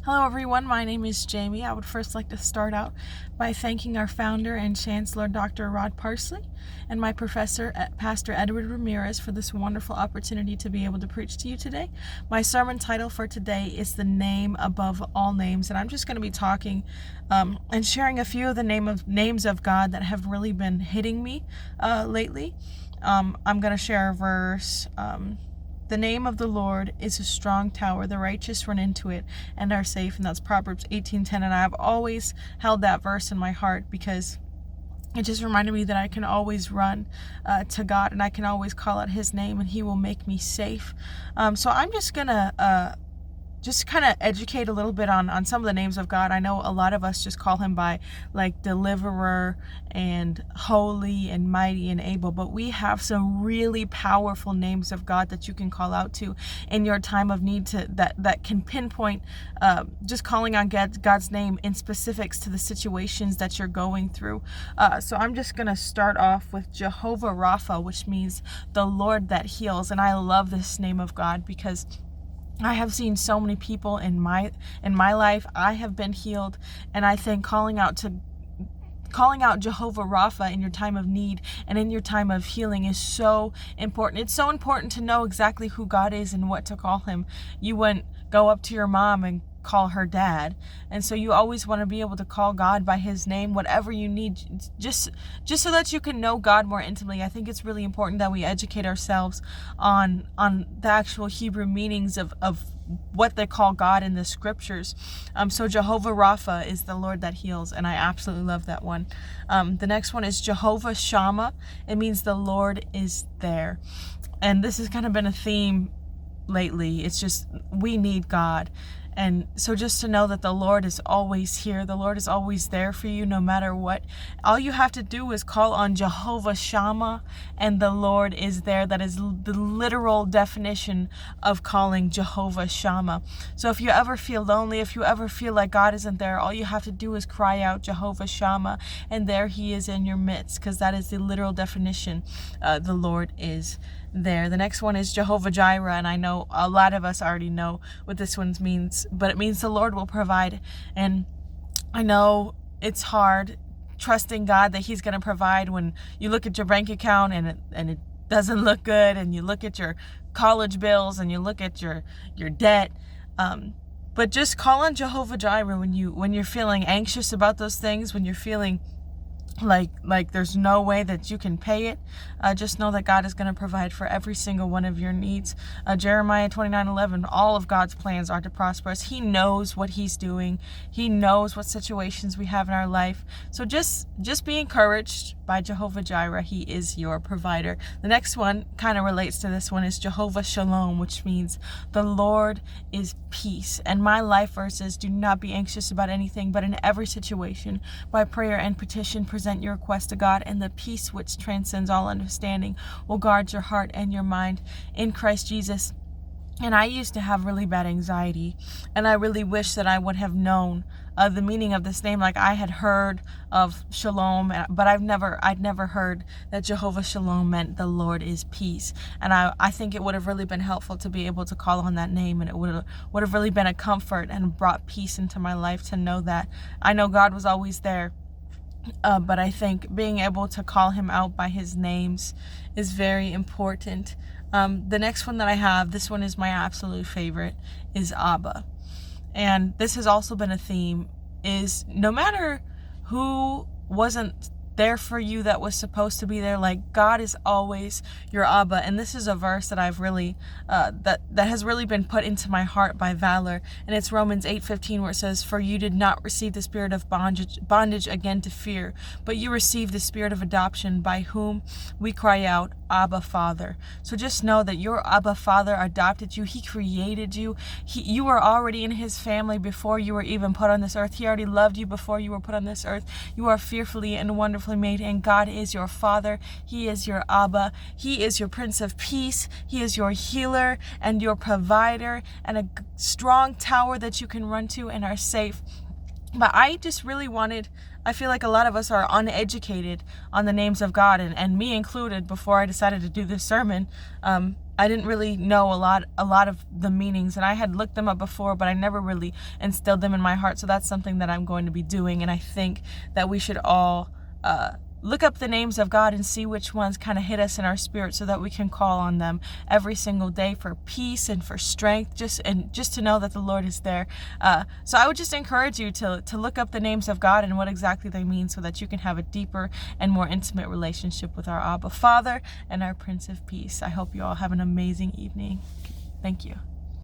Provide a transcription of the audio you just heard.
Hello everyone, my name is Jamie. I would first like to start out by thanking our founder and chancellor, Dr. Rod Parsley, and my professor, Pastor Edward Ramirez, for this wonderful opportunity to be able to preach to you today. My sermon title for today is The Name Above All Names, and I'm just going to be talking and sharing a few of the names of God that have really been hitting me lately. I'm going to share a verse. The name of the Lord is a strong tower. The righteous run into it and are safe. And that's Proverbs 18:10. And I've always held that verse in my heart because it just reminded me that I can always run to God and I can always call out his name and he will make me safe. So I'm just going to just kind of educate a little bit on some of the names of God. I know a lot of us just call him by like deliverer and holy and mighty and able, but we have some really powerful names of God that you can call out to in your time of need that can pinpoint just calling on God's name in specifics to the situations that you're going through. So I'm just going to start off with Jehovah Rapha, which means the Lord that heals. And I love this name of God because I have seen so many people in my life. I have been healed, and I think calling out Jehovah Rapha in your time of need and in your time of healing is so important. It's so important to know exactly who God is and what to call him. You wouldn't go up to your mom and call her dad, and so you always want to be able to call God by his name, whatever you need, just so that you can know God more intimately. I think it's really important that we educate ourselves on the actual Hebrew meanings of what they call God in the scriptures. So Jehovah Rapha is the Lord that heals, and I absolutely love that one. The next one is Jehovah Shammah. It means the Lord is there, and this has kind of been a theme lately. It's just we need God. And so just to know that the Lord is always here, the Lord is always there for you no matter what. All you have to do is call on Jehovah Shammah and the Lord is there. That is the literal definition of calling Jehovah Shammah. So if you ever feel lonely, if you ever feel like God isn't there, all you have to do is cry out Jehovah Shammah, and there he is in your midst, because that is the literal definition. The Lord is there. The next one is Jehovah Jireh, and I know a lot of us already know what this one means, but it means the Lord will provide. And I know it's hard trusting God that he's going to provide when you look at your bank account and it doesn't look good, and you look at your college bills and you look at your debt. But just call on Jehovah Jireh when you're feeling anxious about those things, when you're feeling like there's no way that you can pay it. Just know that God is going to provide for every single one of your needs. Jeremiah 29:11, all of God's plans are to prosper us. He knows what he's doing. He knows what situations we have in our life. So just be encouraged by Jehovah Jireh. He is your provider. The next one kind of relates to this one, is Jehovah Shalom, which means the Lord is peace. And my life verse is, do not be anxious about anything, but in every situation, by prayer and petition, present your request to God, and the peace which transcends all understanding will guard your heart and your mind in Christ Jesus. And I used to have really bad anxiety, and I really wish that I would have known the meaning of this name. Like, I had heard of Shalom, but I'd never heard that Jehovah Shalom meant the Lord is peace. And I think it would have really been helpful to be able to call on that name, and it would have really been a comfort and brought peace into my life to know that I know God was always there. But I think being able to call him out by his names is very important. The next one that I have, this one is my absolute favorite, is Abba. And this has also been a theme, is no matter who wasn't there for you that was supposed to be there, like, God is always your Abba. And this is a verse that I've really that has really been put into my heart by Valor, and it's Romans 8:15, where it says, for you did not receive the spirit of bondage again to fear, but you received the spirit of adoption, by whom we cry out, Abba Father. So just know that your Abba Father adopted you. He created you. You were already in his family before you were even put on this earth. He already loved you before you were put on this earth. You are fearfully and wonderfully made, and God is your Father. He is your Abba. He is your Prince of Peace. He is your healer and your provider, and a strong tower that you can run to and are safe. But I just really I feel like a lot of us are uneducated on the names of God, and me included. Before I decided to do this sermon, I didn't really know a lot of the meanings, and I had looked them up before, but I never really instilled them in my heart. So that's something that I'm going to be doing, and I think that we should all look up the names of God and see which ones kind of hit us in our spirit, so that we can call on them every single day for peace and for strength, just to know that the Lord is there. So I would just encourage you to look up the names of God and what exactly they mean, so that you can have a deeper and more intimate relationship with our Abba Father and our Prince of Peace. I hope you all have an amazing evening. Thank you.